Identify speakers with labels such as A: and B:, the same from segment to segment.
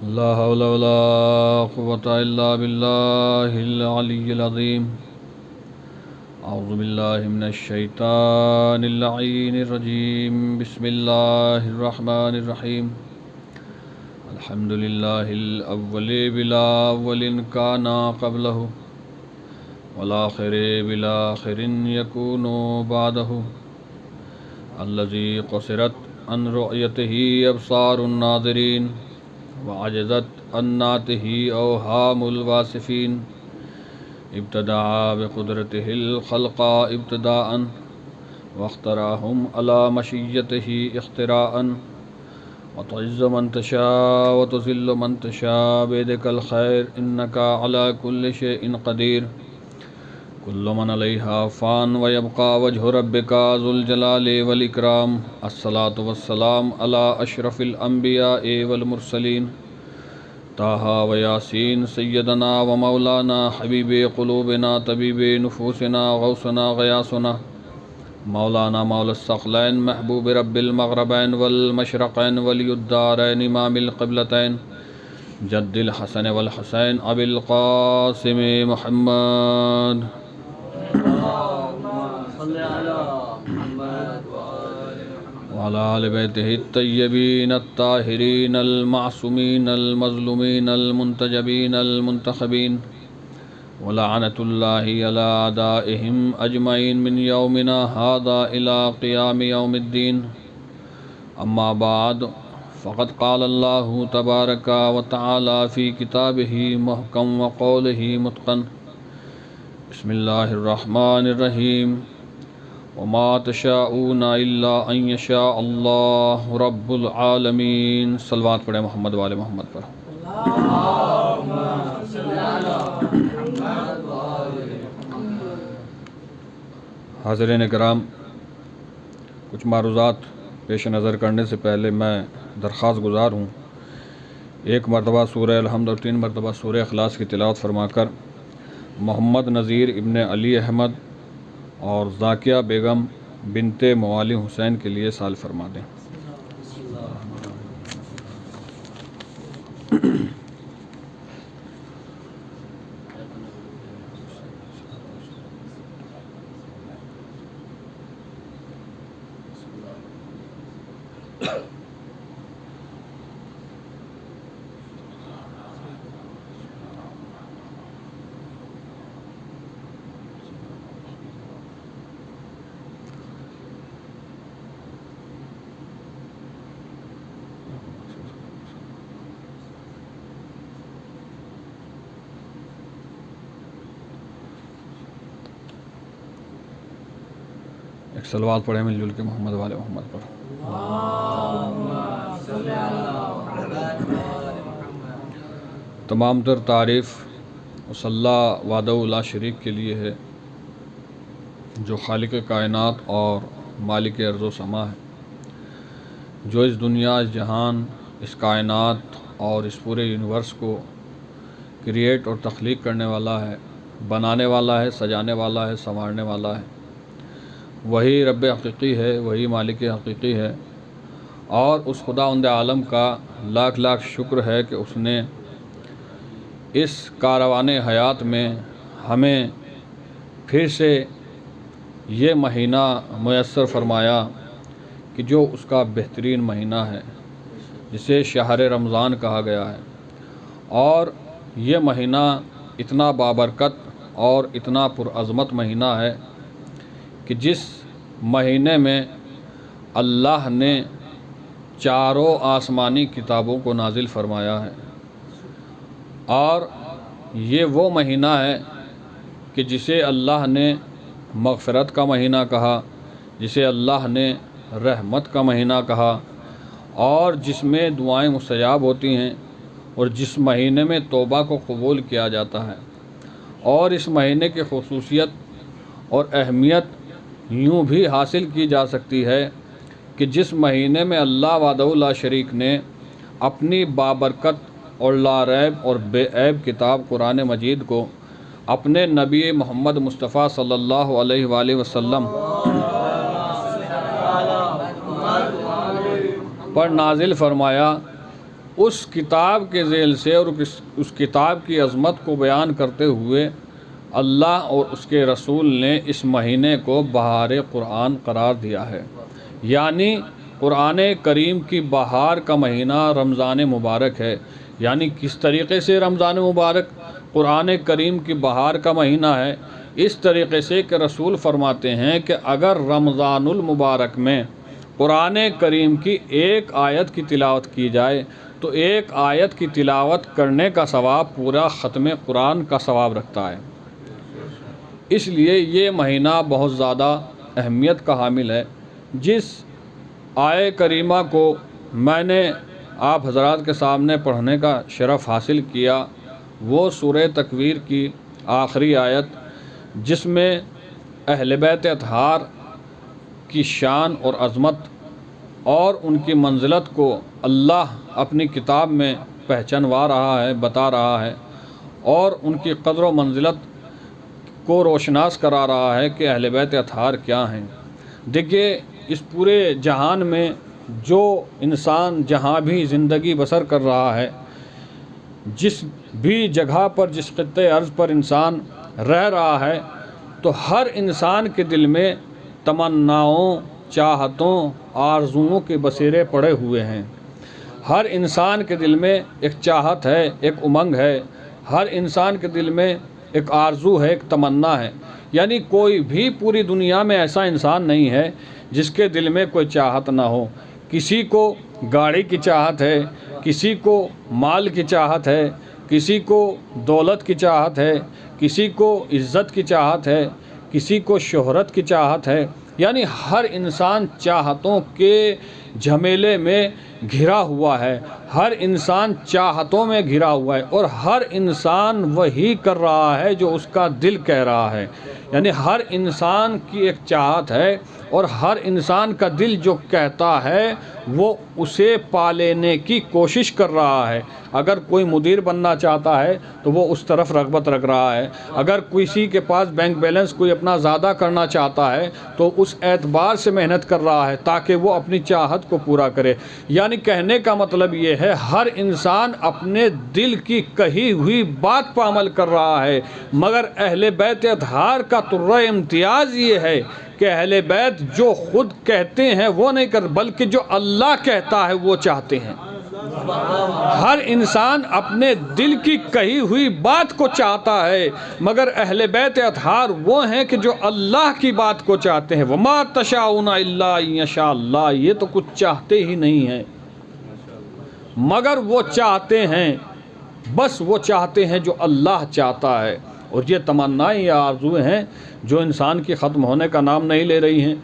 A: ला हौला वला कुव्वता इल्ला बिल्लाहिल अलिय्यिल अज़ीम। अऊज़ु बिल्लाहि मिनश शैतानिर लईनिर रजीम। बिस्मिल्लाहिर रहमानिर रहीम। अल्हम्दुलिल्लाहिल अव्वलि बिला अव्वलिन काना क़ब्लहु वल आख़िरि बिला आख़िरिन यकूनु बअदहु। अल्लज़ी क़ुसिरत अन रुअयतिही अब्सारुन नाज़िरीन वअजज़त अन नातिही अवहामुल वासिफ़ीन। इब्तदाअ बिक़ुदरतिहिल ख़ल्क़ा इब्तिदाअन वख्तराहुम अला मशिय्यतिही इख्तिराअन। वतुइज़्ज़ु मन तशाअ वतुज़िल्लु मन तशाअ बियदिकल ख़ैर इन्नका अला कुल्लि शैइन क़दीर। कुल्लु मन अलैहा फ़ान व यब्क़ा वजहु रब्बिका ज़ुल जलालि वल इकराम। अस्सलातु वस्सलाम अला अशरफिल अंबियाए वल मुरसलीन ताहा व यासीन सय्यदना व मौलाना हबीबे क़ुलूबिना तबीबे नुफूसिना गौसना गयासुना मौलाना मौलस सक़लैन महबूब रब्बिल मग़रबैन वल मशरक़ैन वलियुद्दारैन इमामिल क़िबलतैन जद्दिल हसन वल हुसैन अबिल क़ासिम मुहम्मद। वअला आलि बैतिहि अत्तय्यबीन अत्ताहिरीन अल-मासूमीन अल-मज़लूमीन अल-मुंतजबीन अल-मुंतख़बीन व लअनतुल्लाहि अला अदाइहिम अजमईन मिन यौमिना हाज़ा इला क़ियामि यौमिद्दीन। अम्मा बाद फ़क़द क़ालल्लाहु तबारक व तआला फ़ी किताबिही मुहकम व क़ौलिही मुत्क़न। बिस्मिल्लाहिर रहमानिर रहीम। वमा तशाऊना इल्ला अन यशा अल्लाहु रब्बुल आलमीन। सल्लवात पढ़े मोहम्मद वाले मोहम्मद पर। हाज़रीन किराम, कुछ मारूज़ात पेश नज़र करने से पहले मैं दरख्वास्त गुज़ार हूँ, एक मरतबा सूरह अल-हम्द और 3 मरतबा सूरह इख़लास की तिलावत फरमाकर मोहम्मद नज़ीर इब्न अली अहमद और ज़ाकिया बेगम बिनते मवाली हुसैन के लिए साल फरमा दें। एक सलवात पढ़े मिलजुल के मोहम्मद वाले मोहम्मद पर। तमाम तर तारीफ़ वसल्ला वादउ ला शरीक के लिए है, जो खालिक कायनात और मालिक अर्ज़ व समा है, जो इस दुनिया, इस जहान, इस कायनात और इस पूरे यूनिवर्स को क्रिएट और तख्लीक करने वाला है, बनाने वाला है, सजाने वाला है, संवारने वाला है। वही रब्ब हकीकी है, वही मालिक हकीकी है। और उस खुदावंद आलम का लाख लाख शुक्र है कि उसने इस कारवाने हयात में हमें फिर से ये महीना मुयस्सर फरमाया कि जो उसका बेहतरीन महीना है, जिसे शहर रमज़ान कहा गया है। और ये महीना इतना बाबरकत और इतना पुरअज़मत महीना है कि जिस महीने में अल्लाह ने चारों आसमानी किताबों को नाजिल फरमाया है। और ये वो महीना है कि जिसे अल्लाह ने मग़फ़िरत का महीना कहा, जिसे अल्लाह ने रहमत का महीना कहा, और जिसमें दुआएं मुस्तजाब होती हैं, और जिस महीने में तौबा को कबूल किया जाता है। और इस महीने की ख़ुसूसियत और अहमियत यूँ भी हासिल की जा सकती है कि जिस महीने में अल्लाह वहदहू ला शरीक ने अपनी बाबरकत और लारैब और बेऐब किताब कुरान मजीद को अपने नबी मोहम्मद मुस्तफ़ा सल्लल्लाहु अलैहि वसल्लम पर नाजिल फरमाया, उस किताब के ज़ेल से और उस किताब की अज़मत को बयान करते हुए अल्लाह और उसके रसूल ने इस महीने को बहार कुरान करार दिया है। यानी कुरान करीम की बहार का महीना रमज़ान मुबारक है। यानी किस तरीक़े से रमज़ान मुबारक कुरान करीम की बहार का महीना है? इस तरीक़े से कि रसूल फरमाते हैं कि अगर रमज़ानुल मुबारक में कुरान करीम की एक आयत की तिलावत की जाए तो एक आयत की तिलावत करने का सवाब पूरा ख़त्म कुरान का सवाब रखता है। इसलिए ये महीना बहुत ज़्यादा अहमियत का हामिल है। जिस आय करीमा को मैंने आप हज़रात के सामने पढ़ने का शरफ़ हासिल किया वो सूरह तकवीर की आखिरी आयत, जिसमें अहले बैत अतहार की शान और अज़मत और उनकी मंजिलत को अल्लाह अपनी किताब में पहचानवा रहा है, बता रहा है और उनकी क़द्र व मंजिलत को रोशनास करा रहा है कि अहले बैत अतहार क्या हैं। देखिए, इस पूरे जहान में जो इंसान जहाँ भी ज़िंदगी बसर कर रहा है, जिस भी जगह पर, जिस ख़ित्ते अर्ज़ पर इंसान रह रहा है, तो हर इंसान के दिल में तमन्नाओं, चाहतों, आरज़ुओं के बसेरे पड़े हुए हैं। हर इंसान के दिल में एक चाहत है, एक उमंग है। हर इंसान के दिल में एक आरज़ू है, एक तमन्ना है। यानी कोई भी पूरी दुनिया में ऐसा इंसान नहीं है जिसके दिल में कोई चाहत ना हो। किसी को गाड़ी की चाहत है, किसी को माल की चाहत है, किसी को दौलत की चाहत है, किसी को इज़्ज़त की चाहत है, किसी को शोहरत की चाहत है। यानी हर इंसान चाहतों के झमेले में घिरा हुआ है, हर इंसान चाहतों में घिरा हुआ है और हर इंसान वही कर रहा है जो उसका दिल कह रहा है। यानी हर इंसान की एक चाहत है और हर इंसान का दिल जो कहता है वो उसे पा लेने की कोशिश कर रहा है। अगर कोई मुदीर बनना चाहता है तो वो उस तरफ रग़बत रख रहा है। अगर किसी के पास बैंक बैलेंस कोई अपना ज़्यादा करना चाहता है तो उस एतबार से मेहनत कर रहा है ताकि वो अपनी चाहत को पूरा करे। यानी कहने का मतलब ये है, हर इंसान अपने दिल की कही हुई बात पर अमल कर रहा है। मगर अहले बैत अतहार का तुर्रा इम्तियाज़ ये है कि अहले बैत जो खुद कहते हैं वो नहीं कर, बल्कि जो अल्लाह कहता है वो चाहते हैं। हर इंसान अपने दिल की कही हुई बात को चाहता है, मगर अहले बैत अतहार वो हैं कि जो अल्लाह की बात को चाहते हैं। वमा तशाउना इल्ला यशा अल्लाह, ये तो कुछ चाहते ही नहीं हैं मगर वो चाहते हैं, बस वो चाहते हैं जो अल्लाह चाहता है। और ये तमन्नाएं या आरज़ुएं हैं जो इंसान की ख़त्म होने का नाम नहीं ले रही हैं।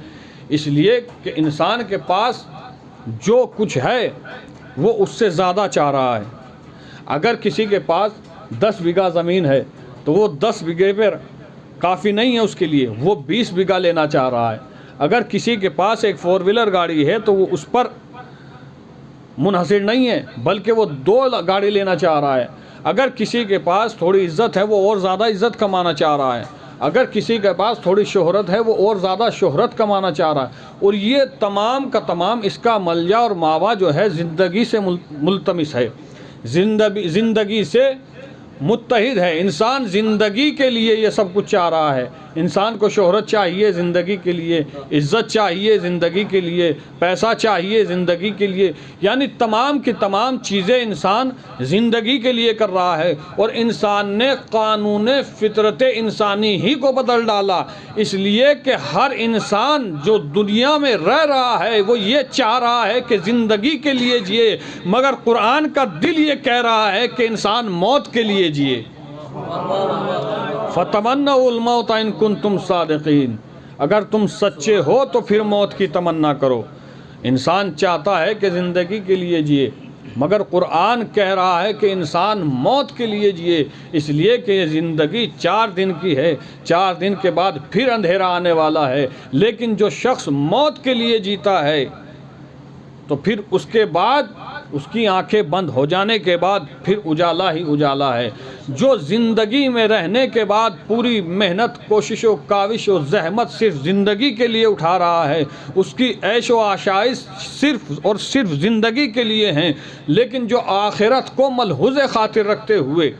A: इसलिए कि इंसान के पास जो कुछ है वो उससे ज़्यादा चाह रहा है। अगर किसी के पास 10 बीघा ज़मीन है तो वो 10 बीघे पर काफ़ी नहीं है उसके लिए, वो 20 बीघा लेना चाह रहा है। अगर किसी के पास एक 4 व्हीलर गाड़ी है तो वो उस पर मुनहसिर नहीं है, बल्कि वो 2 गाड़ी लेना चाह रहा है। अगर किसी के पास थोड़ी इज़्ज़त है वो और ज़्यादा इज़्ज़त कमाना चाह रहा है। अगर किसी के पास थोड़ी शोहरत है वो और ज़्यादा शोहरत कमाना चाह रहा है। और ये तमाम का तमाम इसका मलजा और मावा जो है ज़िंदगी से मुल्तमिस है, ज़िंदगी से मुत्तहिद है। इंसान ज़िंदगी के लिए ये सब कुछ चाह रहा है। इंसान को शोहरत चाहिए ज़िंदगी के लिए, इज़्ज़त चाहिए ज़िंदगी के लिए, पैसा चाहिए ज़िंदगी के लिए। यानी तमाम की तमाम चीज़ें इंसान ज़िंदगी के लिए कर रहा है। और इंसान ने कानून फ़ितरत इंसानी ही को बदल डाला, इसलिए कि हर इंसान जो दुनिया में रह रहा है वो ये चाह रहा है कि ज़िंदगी के लिए जिए, मगर कुरान का दिल ये कह रहा है कि इंसान मौत के लिए जिए। फ़तमन्नउल मौत इन कुंतुम सादिक़ीन, अगर तुम सच्चे हो तो फिर मौत की तमन्ना करो। इंसान चाहता है कि ज़िंदगी के लिए जिए, मगर कुरान कह रहा है कि इंसान मौत के लिए जिए, इसलिए कि ये ज़िंदगी 4 दिन की है, 4 दिन के बाद फिर अंधेरा आने वाला है। लेकिन जो शख्स मौत के लिए जीता है तो फिर उसके बाद उसकी आंखें बंद हो जाने के बाद फिर उजाला ही उजाला है। जो ज़िंदगी में रहने के बाद पूरी मेहनत, कोशिश व काविश और ज़हमत सिर्फ ज़िंदगी के लिए उठा रहा है, उसकी ऐश व आशाइश सिर्फ और सिर्फ ज़िंदगी के लिए हैं। लेकिन जो आखिरत को मलहुज़ खातिर रखते हुए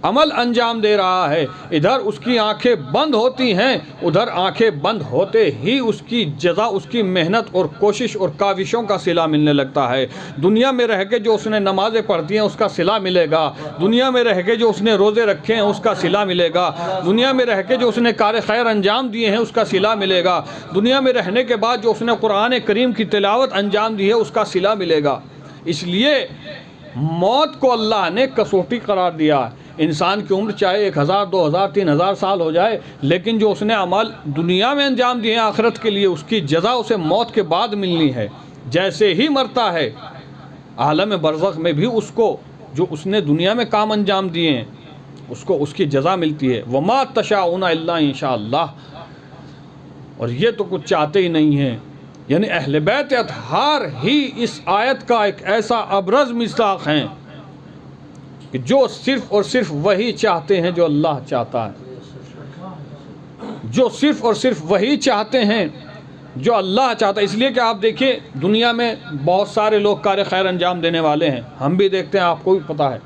A: अमल अंजाम दे रहा है, इधर उसकी आंखें बंद होती हैं, उधर आंखें बंद होते ही उसकी जज़ा, उसकी मेहनत और कोशिश और काविशों का सिला मिलने लगता है। दुनिया में रह के जो उसने नमाज़ें पढ़ती हैं उसका सिला मिलेगा, दुनिया में रह के जो उसने रोज़े रखे हैं उसका सिला मिलेगा, दुनिया में रह के जो उसने कार खैर अंजाम दिए हैं उसका सिला मिलेगा, दुनिया में रहने के बाद जो उसने कुरान करीम की तिलावत अंजाम दी है उसका सिला मिलेगा। इसलिए मौत को अल्लाह ने कसौटी करार दिया। इंसान की उम्र चाहे 1000, 2000, 3000 साल हो जाए, लेकिन जो उसने अमल दुनिया में अंजाम दिए हैं आखिरत के लिए, उसकी जज़ा उसे मौत के बाद मिलनी है। जैसे ही मरता है आलम बरज़ख में भी उसको जो उसने दुनिया में काम अंजाम दिए हैं उसको उसकी जज़ा मिलती है। वमा तशाऊना इल्ला इंशाअल्लाह। और ये तो कुछ चाहते ही नहीं हैं। यानी अहले बैत अतहार ही इस आयत का एक ऐसा अबरज़ मिसाक हैं कि जो सिर्फ़ और सिर्फ वही चाहते हैं जो अल्लाह चाहता है, जो सिर्फ़ और सिर्फ वही चाहते हैं जो अल्लाह चाहता है। इसलिए कि आप देखिए दुनिया में बहुत सारे लोग कार खैर अंजाम देने वाले हैं, हम भी देखते हैं, आपको भी पता है।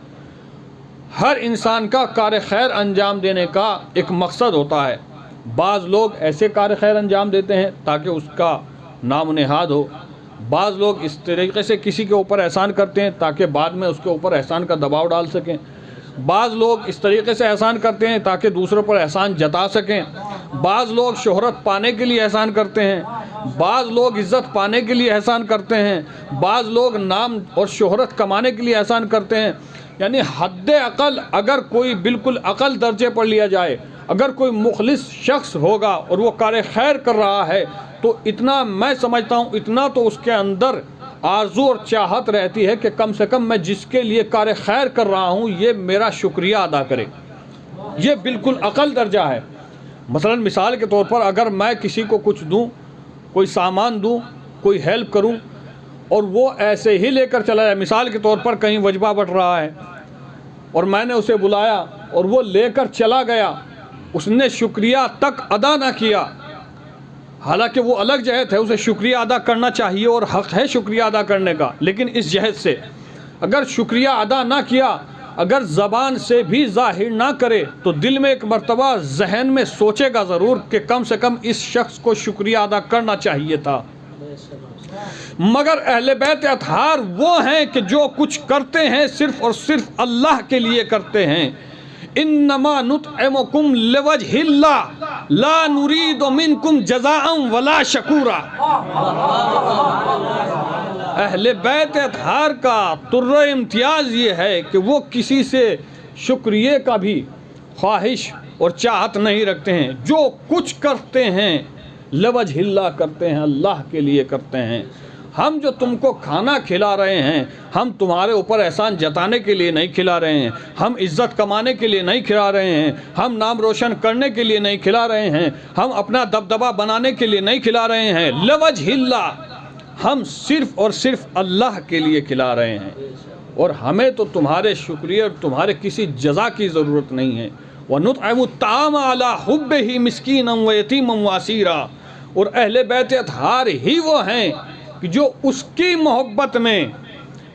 A: हर इंसान का कार खैर अंजाम देने का एक मकसद होता है। बाज़ लोग ऐसे कार खैर अंजाम देते हैं ताकि उसका नाम नेहाद हो, बाज़ लोग इस तरीके से किसी के ऊपर एहसान करते हैं ताकि बाद में उसके ऊपर एहसान का दबाव डाल सकें, बाज़ लोग इस तरीके से एहसान करते हैं ताकि दूसरों पर एहसान जता सकें, बाज़ लोग शोहरत पाने के लिए एहसान करते हैं, बाज़ लोग इज़्ज़त पाने के लिए एहसान करते हैं, बाज़ लोग नाम और शोहरत कमाने के लिए एहसान करते हैं। यानी हद अक़ल अगर कोई बिल्कुल अक़ल दर्जे पर लिया जाए, अगर कोई मुखलिस शख्स होगा और वो कार खैर कर रहा है तो इतना मैं समझता हूँ, इतना तो उसके अंदर आरज़ू और चाहत रहती है कि कम से कम मैं जिसके लिए कार खैर कर रहा हूँ ये मेरा शुक्रिया अदा करे। ये बिल्कुल अक़ल दर्जा है। मसलन मिसाल के तौर पर अगर मैं किसी को कुछ दूँ, कोई सामान दूँ, कोई हेल्प करूँ और वो ऐसे ही लेकर चला जाए, मिसाल के तौर पर कहीं वजबा बट रहा है और मैंने उसे बुलाया और वो लेकर चला गया, उसने शुक्रिया तक अदा ना किया, हालांकि वो अलग जहत है, उसे शुक्रिया अदा करना चाहिए और हक़ है शुक्रिया अदा करने का, लेकिन इस जहत से अगर शुक्रिया अदा ना किया, अगर ज़बान से भी ज़ाहिर ना करे तो दिल में एक मर्तबा जहन में सोचेगा ज़रूर कि कम से कम इस शख्स को शुक्रिया अदा करना चाहिए था। मगर अहले बैत अतहार वो हैं कि जो कुछ करते हैं सिर्फ़ और सिर्फ अल्लाह के लिए करते हैं। इन्नमा नुतइमुकुम लिवजहिल्लाह ला नुरीदु मिनकुम जज़ाअन वला शकूरा। अहले बैत अतहार का तुर्र इम्तियाज़ ये है कि वो किसी से शुक्रिया का भी ख्वाहिश और चाहत नहीं रखते हैं। जो कुछ करते हैं लिवजहिल्लाह करते हैं, अल्लाह के लिए करते हैं। हम जो तुमको खाना खिला रहे हैं, हम तुम्हारे ऊपर एहसान जताने के लिए नहीं खिला रहे हैं, हम इज़्ज़त कमाने के लिए नहीं खिला रहे हैं, हम नाम रोशन करने के लिए नहीं खिला रहे हैं, हम अपना दबदबा बनाने के लिए नहीं खिला रहे हैं। लिवजहिल्लाह, हम सिर्फ़ और सिर्फ अल्लाह के लिए खिला रहे हैं और हमें तो तुम्हारे शुक्रिया और तुम्हारे किसी जज़ा की ज़रूरत नहीं है। वनुतइमु ताम अला हुब्बिही मिस्कीनन व यतीमन व असीरा। और अहले बैत अतहार ही वो हैं कि जो उसकी मोहब्बत में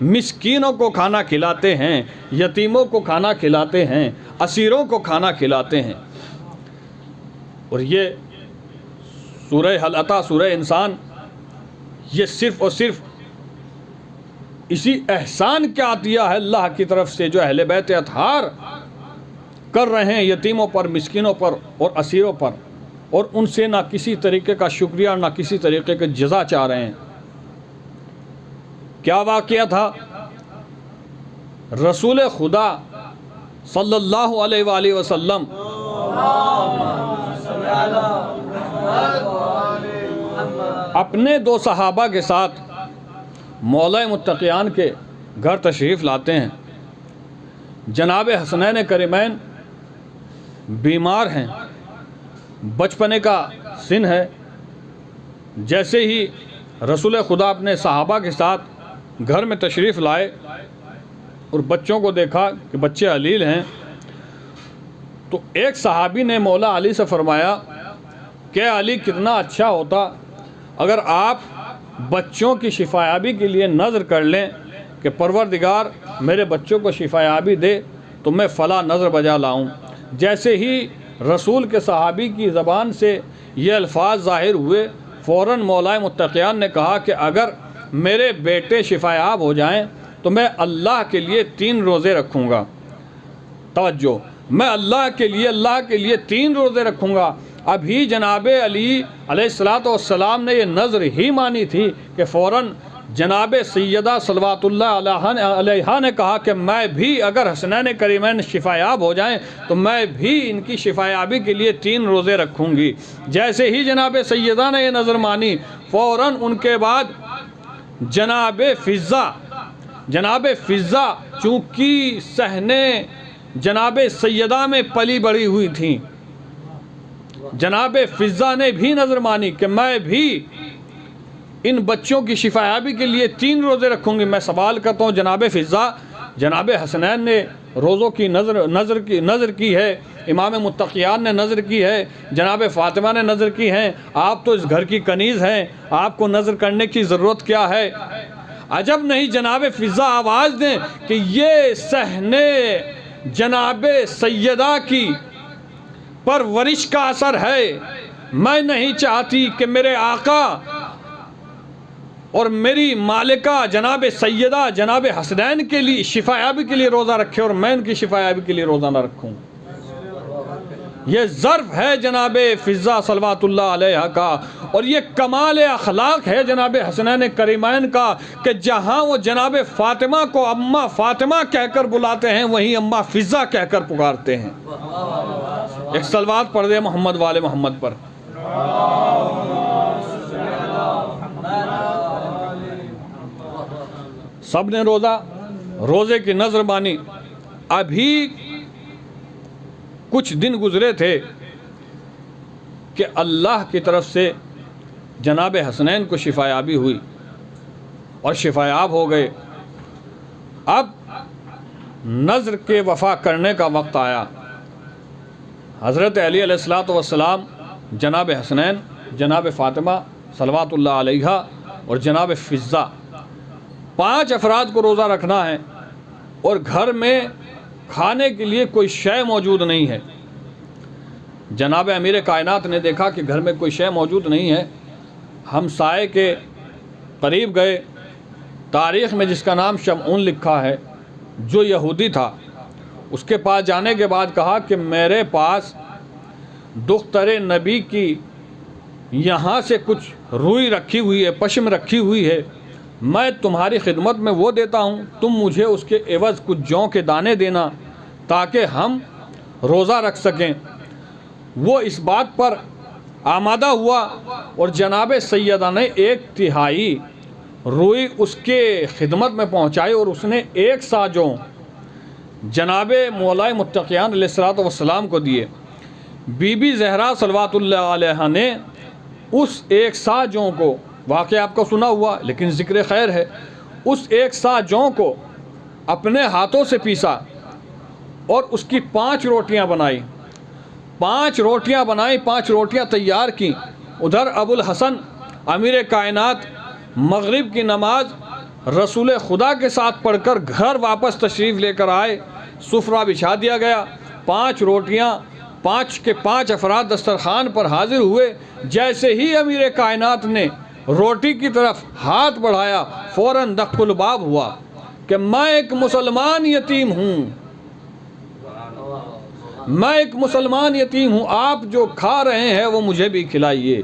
A: मिस्कीनों को खाना खिलाते हैं, यतीमों को खाना खिलाते हैं, असीरों को खाना खिलाते हैं। और ये सूरह हल अता, सूरह इंसान, ये सिर्फ़ और सिर्फ इसी एहसान क्या दिया है अल्लाह की तरफ से जो अहले बैत अतहार कर रहे हैं यतीमों पर, मिस्कीनों पर और असीरों पर, और उनसे ना किसी तरीके का शुक्रिया ना किसी तरीके की जज़ा चाह रहे हैं। क्या वाक़या था? रसूल खुदा सल्लल्लाहु अलैहि वसल्लम अपने दो सहाबा के साथ मौला मुत्तक़ियान के घर तशरीफ़ लाते हैं। जनाब हसनैन करीमैन बीमार हैं, बचपने का सिन है। जैसे ही रसूल खुदा अपने सहाबा के साथ घर में तशरीफ़ लाए और बच्चों को देखा कि बच्चे अलील हैं, तो एक सहाबी ने मौला अली से फरमाया कि अली, कितना अच्छा होता अगर आप बच्चों की शिफायाबी के लिए नज़र कर लें कि परवरदिगार मेरे बच्चों को शिफायाबी दे तो मैं फ़ला नज़र बजा लाऊं। जैसे ही रसूल के सहाबी की ज़बान से ये अल्फाज ज़ाहिर हुए, फ़ौरन मौलाए मुत्तक़ियान ने कहा कि अगर मेरे बेटे शिफायाब हो जाएं तो मैं अल्लाह के लिए 3 रोज़े रखूँगा। तवज्जो, मैं अल्लाह के लिए 3 रोज़े रखूँगा। अभी जनाबे अली अलैहिस्सलातु वस्सलाम ने ये नज़र ही मानी थी कि फ़ौरन जनाबे सैयदा सलवातुल्लाह अलैहा ने कहा कि मैं भी अगर हसनैन करीमैन शिफायाब हो जाएं तो मैं भी इनकी शिफायाबी के लिए 3 रोज़े रखूँगी। जैसे ही जनाबे सैयदा ने ये नज़र मानी, फ़ौरन उनके बाद जनाबे फ़िज़्ज़ा चूँकि सहने जनाबे सैयदा में पली बड़ी हुई थी, जनाबे फ़िज़्ज़ा ने भी नज़र मानी कि मैं भी इन बच्चों की शिफायाबी के लिए 3 रोज़े रखूँगी। मैं सवाल करता हूँ, जनाबे फ़िज़्ज़ा, जनाबे हसनैन ने रोज़ों की नज़र की है, इमाम मुत्तक़ियान ने नज़र की है, जनाबे फ़ातिमा ने नज़र की हैं, आप तो इस घर की कनीज़ हैं, आपको नज़र करने की ज़रूरत क्या है। अजब नहीं जनाबे फ़िज़्ज़ा आवाज़ दें कि ये सहने जनाबे सैयदा की परवरिश का असर है। मैं नहीं चाहती कि मेरे आका और मेरी मालिका जनाबे सैयदा जनाबे हसनैन के लिए शिफायाबी के लिए रोज़ा रखे और मैं इनकी शिफायाबी के लिए रोज़ा ना रखूँ। ये ज़र्फ़ है जनाबे फ़िज़्ज़ा सलवातुल्लाह अलैहा का, और ये कमाल अखलाक है जनाबे हसनैन करीमैन का कि जहाँ वो जनाबे फ़ातिमा को अम्मा फ़ातिमा कहकर बुलाते हैं, वहीं अम्मा फ़िज़्ज़ा कहकर पुकारते हैं। एक सलवात पढ़ दे मोहम्मद वाले मोहम्मद पर। सब ने रोज़े की नज़र मानी। अभी कुछ दिन गुज़रे थे कि अल्लाह की तरफ से जनाबे हसनैन को शिफायाबी हुई और शिफायाब हो गए। अब नज़र के वफ़ा करने का वक्त आया। हज़रत अली अलैहिस्सलातु वस्सलाम, जनाब हसनैन, जनाब फ़ातिमा सलवातुल्लाह अलैहा और जनाब फ़िज़्ज़ा, 5 अफराद को रोज़ा रखना है और घर में खाने के लिए कोई शय मौजूद नहीं है। जनाब अमीर कायनात ने देखा कि घर में कोई शय मौजूद नहीं है। हम साए के करीब गए। तारीख़ में जिसका नाम शमऊन लिखा है, जो यहूदी था, उसके पास जाने के बाद कहा कि मेरे पास दुख्तरे नबी की यहाँ से कुछ रुई रखी हुई है, पश्म रखी हुई है, मैं तुम्हारी खिदमत में वो देता हूँ, तुम मुझे उसके एवज़ कुछ जौ के दाने देना ताकि हम रोज़ा रख सकें। वो इस बात पर आमादा हुआ और जनाबे सैयदा ने 1/3 रुई उसके खिदमत में पहुँचाई और उसने 1 सा जौ जनाबे मौलाए मुत्तक़ियान अलैहिस्सलातु वस्सलाम को दिए। बीबी ज़हरा सलवातुल्लाह अलैहा ने उस 1 सा जौ को, वाक़ई आपको सुना हुआ लेकिन ज़िक्र खैर है, उस 1 सा जौ को अपने हाथों से पीसा और उसकी 5 रोटियां बनाई। 5 रोटियां तैयार की। उधर अबुल हसन अमीर कायनात मगरिब की नमाज रसूल खुदा के साथ पढ़कर घर वापस तशरीफ़ लेकर आए। सुफरा बिछा दिया गया। 5 रोटियां, 5 के 5 अफराद दस्तरखान पर हाजिर हुए। जैसे ही अमीर कायनात ने रोटी की तरफ हाथ बढ़ाया, फ़ौरन दख्कुल बाब हुआ कि मैं एक मुसलमान यतीम हूँ, मैं एक मुसलमान यतीम हूँ, आप जो खा रहे हैं वो मुझे भी खिलाइए।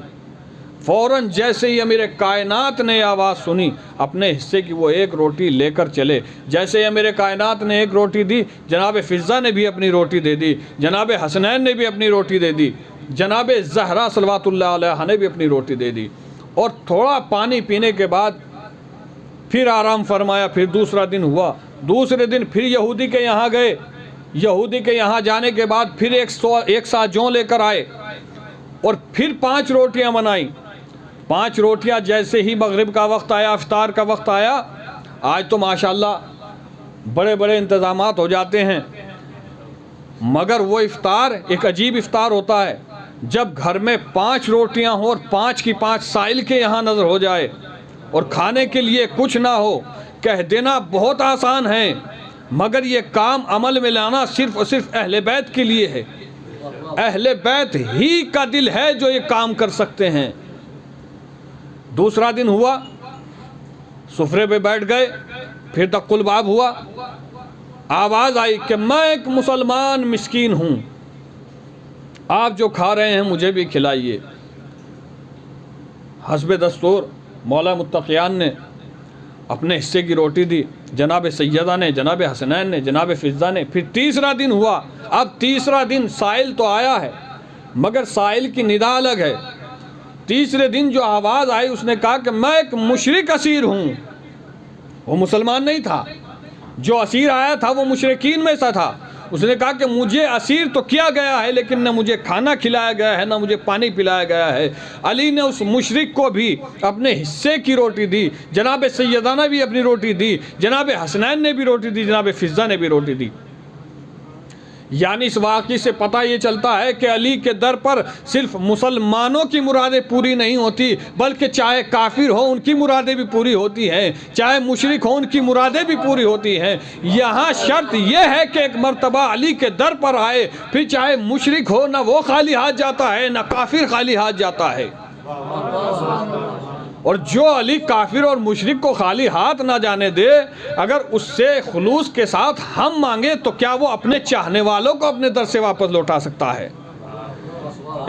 A: फ़ौरन जैसे ही अमीर कायनात ने आवाज़ सुनी, अपने हिस्से की वो 1 रोटी लेकर चले। जैसे ही अमीर कायनात ने 1 रोटी दी, जनाब फ़िज़्ज़ा ने भी अपनी रोटी दे दी, जनाब हसनैन ने भी अपनी रोटी दे दी, जनाब ज़हरा सलवातुल्लाह अलैहा ने भी अपनी रोटी दे दी और थोड़ा पानी पीने के बाद फिर आराम फरमाया। फिर दूसरा दिन हुआ। दूसरे दिन फिर यहूदी के यहाँ गए। यहूदी के यहाँ जाने के बाद फिर 1 सा जौ लेकर आए और फिर 5 रोटियां बनाई। 5 रोटियां जैसे ही मगरिब का वक्त आया, इफ्तार का वक्त आया, आज तो माशाल्लाह बड़े बड़े इंतज़ामात हो जाते हैं, मगर वो इफ्तार एक अजीब इफ्तार होता है जब घर में 5 रोटियां हो और 5 की 5 साइल के यहाँ नज़र हो जाए और खाने के लिए कुछ ना हो। कह देना बहुत आसान है, मगर ये काम अमल में लाना सिर्फ़ और सिर्फ अहले बैत के लिए है। अहले बैत ही का दिल है जो ये काम कर सकते हैं। दूसरा दिन हुआ, सुफरे पे बैठ गए, फिर तकुल बाब हुआ, आवाज़ आई कि मैं एक मुसलमान मिस्कीन हूँ, आप जो खा रहे हैं मुझे भी खिलाइए। हस्बे दस्तूर मौला मुत्तक़ियान ने अपने हिस्से की रोटी दी, जनाब सैयदा ने, जनाब हसनैन ने, जनाब फ़िज़्ज़ा ने। फिर तीसरा दिन हुआ। अब तीसरा दिन साइल तो आया है, मगर साइल की निदा अलग है। तीसरे दिन जो आवाज़ आई उसने कहा कि मैं एक मुशरिक असीर हूँ। वो मुसलमान नहीं था, जो असीर आया था वो मुशरिकीन में सा था। उसने कहा कि मुझे असीर तो किया गया है, लेकिन न मुझे खाना खिलाया गया है, न मुझे पानी पिलाया गया है। अली ने उस मुशरिक को भी अपने हिस्से की रोटी दी, जनाब सैयदा ने भी अपनी रोटी दी, जनाब हसनैन ने भी रोटी दी, जनाब फ़िज़्ज़ा ने भी रोटी दी। यानी इस वाक़ई से पता ये चलता है कि अली के दर पर सिर्फ मुसलमानों की मुरादें पूरी नहीं होती, बल्कि चाहे काफिर हो उनकी मुरादें भी पूरी होती हैं, चाहे मुशरिक हो उनकी मुरादें भी पूरी होती हैं। यहाँ शर्त यह है कि एक मर्तबा अली के दर पर आए, फिर चाहे मुशरिक हो, ना वो खाली हाथ जाता है ना काफिर खाली हाथ जाता है। और जो अली काफिर और मुशरिक को खाली हाथ ना जाने दे, अगर उससे खुलूस के साथ हम मांगे तो क्या वो अपने चाहने वालों को अपने दर से वापस लौटा सकता है?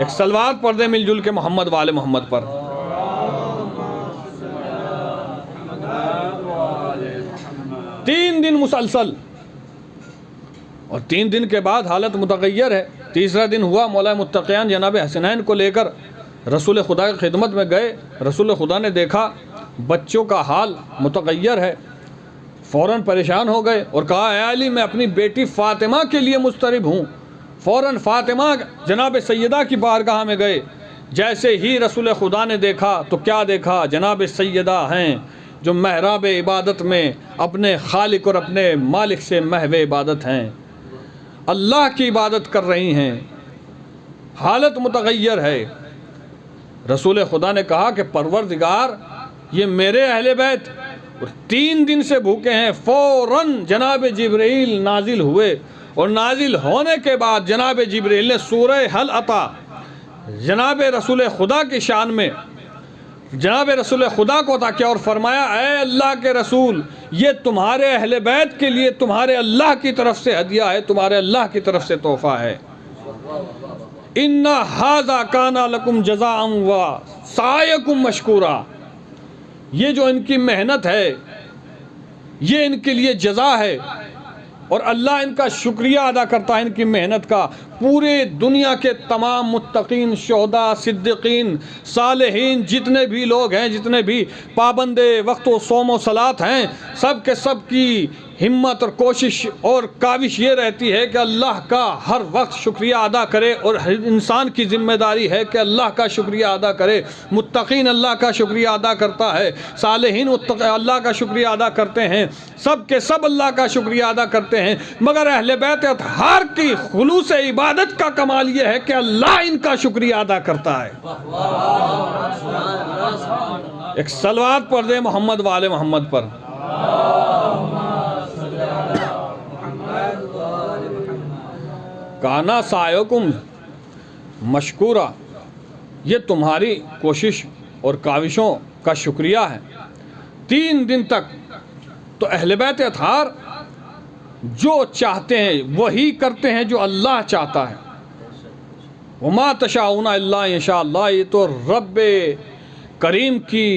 A: एक सलवार पढ़ दे मिलजुल के मोहम्मद वाले मोहम्मद पर। 3 दिन मुसलसल, और 3 दिन के बाद हालत मुतगय्यर है। तीसरा दिन हुआ, मौला मुत्तक़ियान जनाब हसनैन को लेकर रसूल खुदा की खिदमत में गए। रसूल खुदा ने देखा बच्चों का हाल मुतगय्यर है, फ़ौरन परेशान हो गए और कहा, ऐ अली, मैं अपनी बेटी फ़ातिमा के लिए मुस्तरिब हूँ। फ़ौरन फ़ातिमा जनाब सैयदा की बारगाह में गए। जैसे ही रसूल खुदा ने देखा तो क्या देखा, जनाब सैयदा हैं जो महराब इबादत में अपने खालिक और अपने मालिक से महव इबादत हैं, अल्लाह की इबादत कर रही हैं। हालत मुतगय्यर है। रसूल खुदा ने कहा कि परवरदिगार, ये मेरे अहले बैत और 3 दिन से भूखे हैं। फ़ौरन जनाब जिब्रील नाजिल हुए, और नाजिल होने के बाद जनाब जिब्रील ने सूरह हल अता जनाब रसूल खुदा की शान में जनाब रसूल खुदा को अता किया और फरमाया, ऐ अल्लाह के रसूल, ये तुम्हारे अहले बैत के लिए तुम्हारे अल्लाह की तरफ से हदिया है, तुम्हारे अल्लाह की तरफ से तोहफ़ा है। इन्ना हाज़ा काना लकुम जज़ाअम व सायकुम मशकूरा। ये जो इनकी मेहनत है ये इनके लिए जज़ा है, और अल्लाह इनका शुक्रिया अदा करता है इनकी मेहनत का। पूरे दुनिया के तमाम मुत्तकीन, शोहदा, सिद्दीकीन, सालेहीन, जितने भी लोग हैं, जितने भी पाबंदे वक्त व सोम व सलात हैं, सब के सब की हिम्मत और कोशिश और काविश ये रहती है कि अल्लाह का हर वक्त शुक्रिया अदा करे, और हर इंसान की ज़िम्मेदारी है कि अल्लाह का शुक्रिया अदा करे। मुत्तकीन अल्लाह का शुक्रिया अदा करता है, सालेहीन अल्लाह का शुक्रिया अदा करते हैं, सब के सब अल्लाह का शुक्रिया अदा करते हैं। मगर अहले बैत अतहार की खुलूस इबादत का कमाल ये है कि अल्लाह इनका शुक्रिया अदा करता है। एक सलवात पढ़ दे मोहम्मद वाले मोहम्मद पर। काना सायकुम मशकूरा, ये तुम्हारी कोशिश और काविशों का शुक्रिया है। 3 दिन तक तो अहले बैत अतहार जो चाहते हैं वही करते हैं जो अल्लाह चाहता है। वमा तशाऊना इल्ला इंशा अल्लाह, ये तो रब करीम की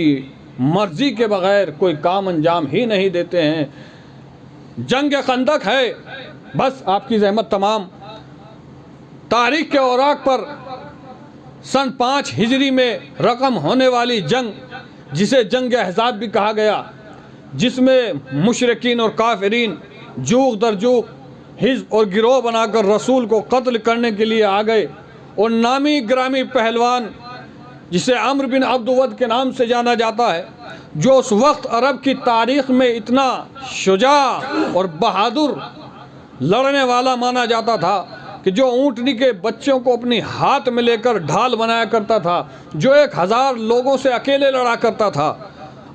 A: मर्ज़ी के बग़ैर कोई काम अंजाम ही नहीं देते हैं। जंग खंदक है, बस आपकी ज़हमत तमाम। तारीख़ के औराक पर सन 5 हिजरी में रकम होने वाली जंग, जिसे जंग अहज़ाब भी कहा गया, जिसमें मुशरिकीन और काफिरीन जूग दर जूग हिज़्ब और गिरोह बनाकर रसूल को कत्ल करने के लिए आ गए, और नामी ग्रामी पहलवान जिसे अम्र बिन अब्दुवद के नाम से जाना जाता है, जो उस वक्त अरब की तारीख़ में इतना शुजा और बहादुर लड़ने वाला माना जाता था कि जो ऊँटनी के बच्चों को अपनी हाथ में लेकर ढाल बनाया करता था, जो 1000 लोगों से अकेले लड़ा करता था,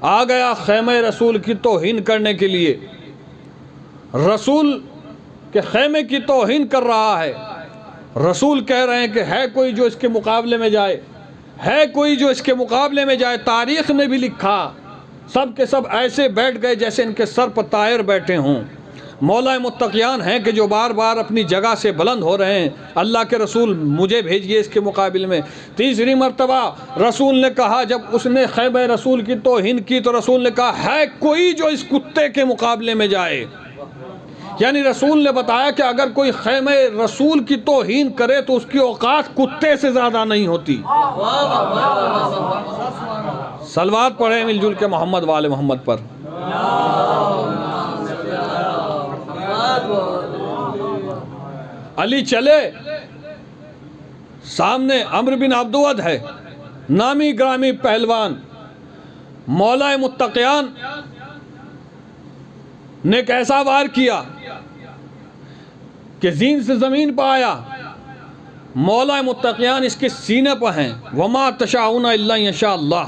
A: आ गया ख़ैमे रसूल की तौहीन करने के लिए। रसूल के ख़ैमे की तौहीन कर रहा है। रसूल कह रहे हैं कि है कोई जो इसके मुकाबले में जाए, है कोई जो इसके मुकाबले में जाए। तारीख़ ने भी लिखा, सब के सब ऐसे बैठ गए जैसे इनके सर पर तायर बैठे हों। मौला मुत्तक़ियान हैं कि जो बार बार अपनी जगह से बुलंद हो रहे हैं, अल्लाह के रसूल मुझे भेजिए इसके मुकाबले में। तीसरी मरतबा रसूल ने कहा, जब उसने ख़ैमे रसूल की तौहीन की तो रसूल ने कहा, है कोई जो इस कुत्ते के मुकाबले में जाए। यानी रसूल ने बताया कि अगर कोई ख़ैमे रसूल की तौहीन करे तो उसकी औकात कुत्ते से ज़्यादा नहीं होती। सलवात पढ़े मिलजुल के मोहम्मद वाले मोहम्मद पर। अली चले, सामने अम्र बिन अब्दुवद है, नामी ग्रामी पहलवान। मौला मुत्तक़ियान ने एक ऐसा वार किया कि ज़ीन से ज़मीन पर आया। मौला मुत्तक़ियान इसके सीने पर हैं। वमा तशाऊना इल्ला यशा अल्लाह।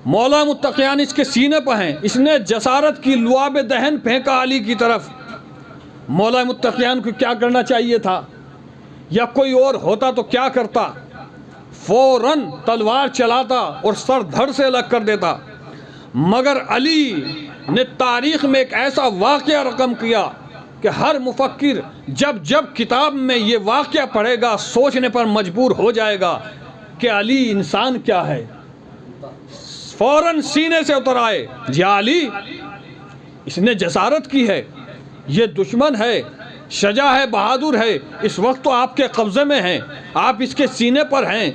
A: मौला मुत्तक़ियान इसके सीने पर हैं। इसने जसारत की लुआब दहन फेंका अली की तरफ। मौला मुत्तक़ियान को क्या करना चाहिए था, या कोई और होता तो क्या करता? फ़ौरन तलवार चलाता और सर धड़ से अलग कर देता। मगर अली ने तारीख़ में एक ऐसा वाक़या रकम किया कि हर मुफ़क्किर जब जब किताब में ये वाक़या पढ़ेगा सोचने पर मजबूर हो जाएगा कि अली इंसान क्या है। फ़ौरन सीने से उतर आए, जी अली, इसने जसारत की है, ये दुश्मन है, शजा है, बहादुर है, इस वक्त तो आपके कब्ज़े में है, आप इसके सीने पर हैं,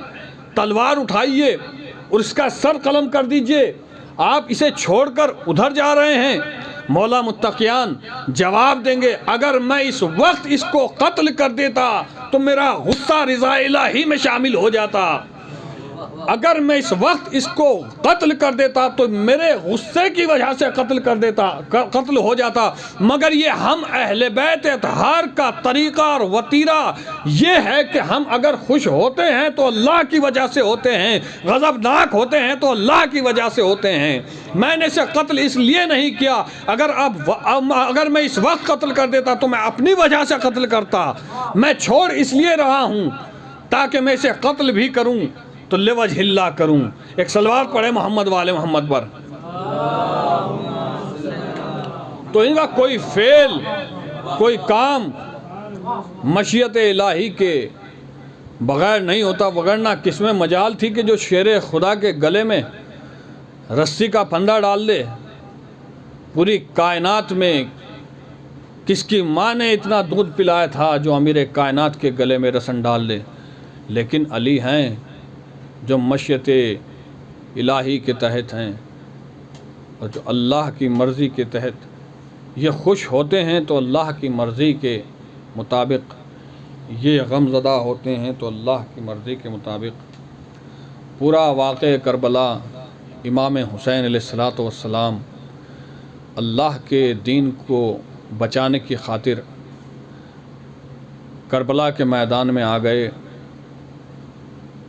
A: तलवार उठाइए और इसका सर कलम कर दीजिए, आप इसे छोड़कर उधर जा रहे हैं। मौला मुत्तक़ियान जवाब देंगे, अगर मैं इस वक्त इसको कत्ल कर देता तो मेरा गुस्सा रिज़ा इलाही में शामिल हो जाता। अगर मैं इस वक्त इसको कत्ल कर देता तो मेरे गुस्से की वजह से कत्ल हो जाता। मगर ये हम अहले बैत इत्हार का तरीक़ा और वतीरा ये है कि हम अगर खुश होते हैं तो अल्लाह की वजह से होते हैं, गज़बनाक होते हैं तो अल्लाह की वजह से होते हैं। मैंने इसे कत्ल इसलिए नहीं किया, अगर मैं इस वक्त कत्ल कर देता तो मैं अपनी वजह से कत्ल करता। मैं छोड़ इसलिए रहा हूँ ताकि मैं इसे कत्ल भी करूँ तो लिवजहिल्लाह करूं। एक सलवार पढ़े मोहम्मद वाले मोहम्मद पर। तो इनका कोई फेल, कोई काम मशीयत इलाही के बग़ैर नहीं होता, वगरना किसमें मजाल थी कि जो शेर खुदा के गले में रस्सी का फंदा डाल दे। पूरी कायनात में किसकी माँ ने इतना दूध पिलाया था जो अमीर कायनात के गले में रसन डाल दे। लेकिन अली हैं जो मशीयत इलाही के तहत हैं और जो अल्लाह की मर्ज़ी के तहत ये खुश होते हैं तो अल्लाह की मर्ज़ी के मुताबिक, ये गमज़दा होते हैं तो अल्लाह की मर्ज़ी के मुताबिक। पूरा वाक़े करबला, इमाम हुसैन अलैहिस्सलातु वस्सलाम अल्लाह के दीन को बचाने की खातिर करबला के मैदान में आ गए।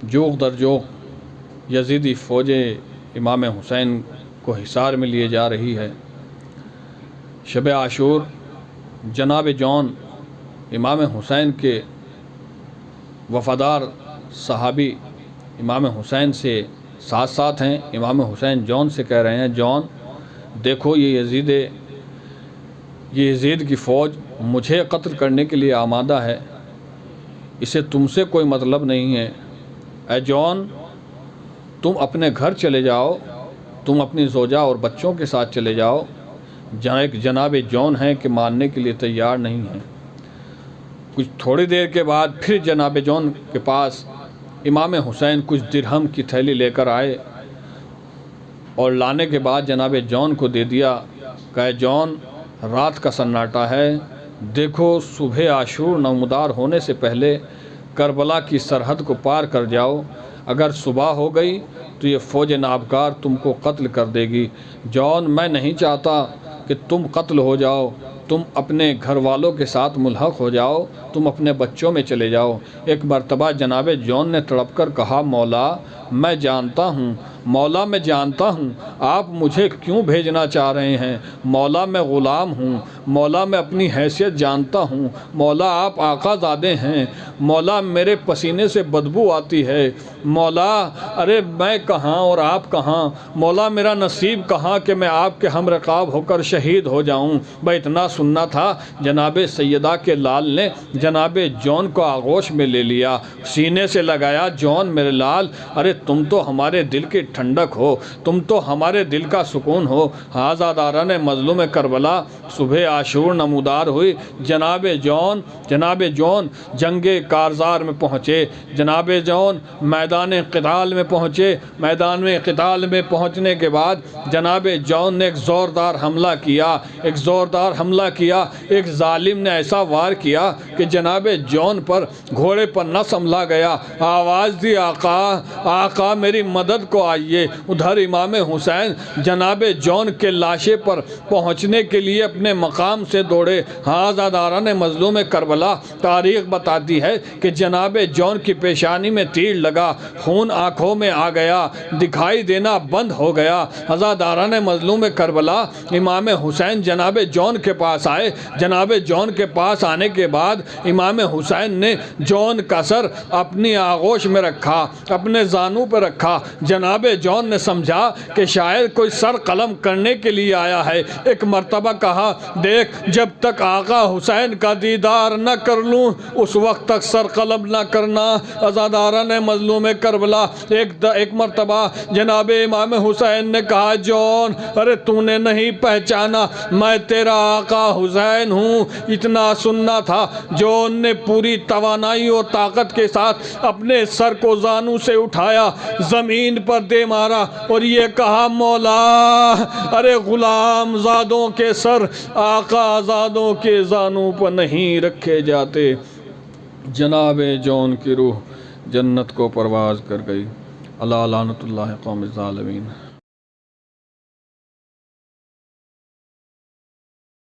A: जोग दर जोग यजीदी फ़ौजें इमाम हुसैन को हिसार में लिए जा रही है। शब आशूर जनाब जौन इमाम हुसैन के वफ़ादार सहाबी इमाम हुसैन से साथ साथ हैं। इमाम हुसैन जौन से कह रहे हैं, जौन देखो ये यजीद की फ़ौज मुझे कत्ल करने के लिए आमादा है, इसे तुमसे कोई मतलब नहीं है। ऐ जॉन, तुम अपने घर चले जाओ, तुम अपनी ज़ौजा और बच्चों के साथ चले जाओ। जहाँ एक जनाब जॉन हैं कि मानने के लिए तैयार नहीं हैं। कुछ थोड़ी देर के बाद फिर जनाब जॉन के पास इमाम हुसैन कुछ दिरहम की थैली लेकर आए और लाने के बाद जनाब जॉन को दे दिया। कहे जॉन, रात का सन्नाटा है, देखो सुबह आशूर नमदार होने से पहले करबला की सरहद को पार कर जाओ। अगर सुबह हो गई तो ये फ़ौज नाबकार तुमको कत्ल कर देगी। जॉन, मैं नहीं चाहता कि तुम कत्ल हो जाओ, तुम अपने घर वालों के साथ मुल्हक हो जाओ, तुम अपने बच्चों में चले जाओ। एक मर्तबा जनाब जॉन ने तड़प कर कहा, मौला मैं जानता हूँ, मौला मैं जानता हूँ आप मुझे क्यों भेजना चाह रहे हैं। मौला मैं ग़ुलाम हूँ, मौला मैं अपनी हैसियत जानता हूँ, मौला आप आकाज़ादे हैं, मौला मेरे पसीने से बदबू आती है, मौला अरे मैं कहाँ और आप कहाँ, मौला मेरा नसीब कहाँ कि मैं आपके हम रकाब होकर शहीद हो जाऊँ। भाई इतना सुनना था, जनाब सैयदा के लाल ने जनाब जॉन को आगोश में ले लिया, सीने से लगाया, जॉन मेरे लाल, अरे तुम तो हमारे दिल की ठंडक हो, तुम तो हमारे दिल का सुकून हो। आज़ादारान मज़लूम करबला सुबह आशूर नमूदार हुई। जनाब जॉन जंगे कारज़ार में पहुँचे, जनाब जॉन मैदान क़िताल में पहुँचे। मैदान में क़िताल में पहुँचने के बाद जनाब जॉन ने एक ज़ोरदार हमला किया, एक ज़ालिम ने ऐसा वार किया कि जनाब जॉन पर घोड़े पर न संभला गया। आवाज़ दी, आका मेरी मदद को आइए। उधर इमाम हुसैन जनाब जॉन के लाशे पर पहुंचने के लिए अपने मकाम से दौड़े। आज़ादारान मज़लूम करबला तारीख़ बताती है कि जनाब जॉन की पेशानी में तीर लगा, खून आँखों में आ गया, दिखाई देना बंद हो गया। आज़ादारान मज़लूम करबला इमाम हुसैन जनाब जॉन के पास आए। जनाब जॉन के पास आने के बाद इमाम हुसैन ने जॉन का सर अपनी आगोश में रखा, अपने जानू पर रखा। जनाब जॉन ने समझा कि शायद कोई सर कलम करने के लिए आया है। एक मर्तबा कहा, देख जब तक आका हुसैन का दीदार न कर लूँ उस वक्त तक सर कलम न करना। आज़ादारान मज़लूम करबला एक मर्तबा जनाब इमाम हुसैन ने कहा, जॉन अरे तूने नहीं पहचाना, मैं तेरा आका हुसैन हूँ। इतना सुनना था, जॉन ने पूरी तवानाई और ताकत के साथ अपने सर को जानू से उठाया, ज़मीन पर दे मारा और ये कहा, मौला अरे ग़ुलाम ज़ादों के सर आका ज़ादों के जानू पर नहीं रखे जाते। जनाब जॉन की रूह जन्नत को परवाज़ कर गई। अल्लाह लानतुल्लाह कौम ज़ालिमीन।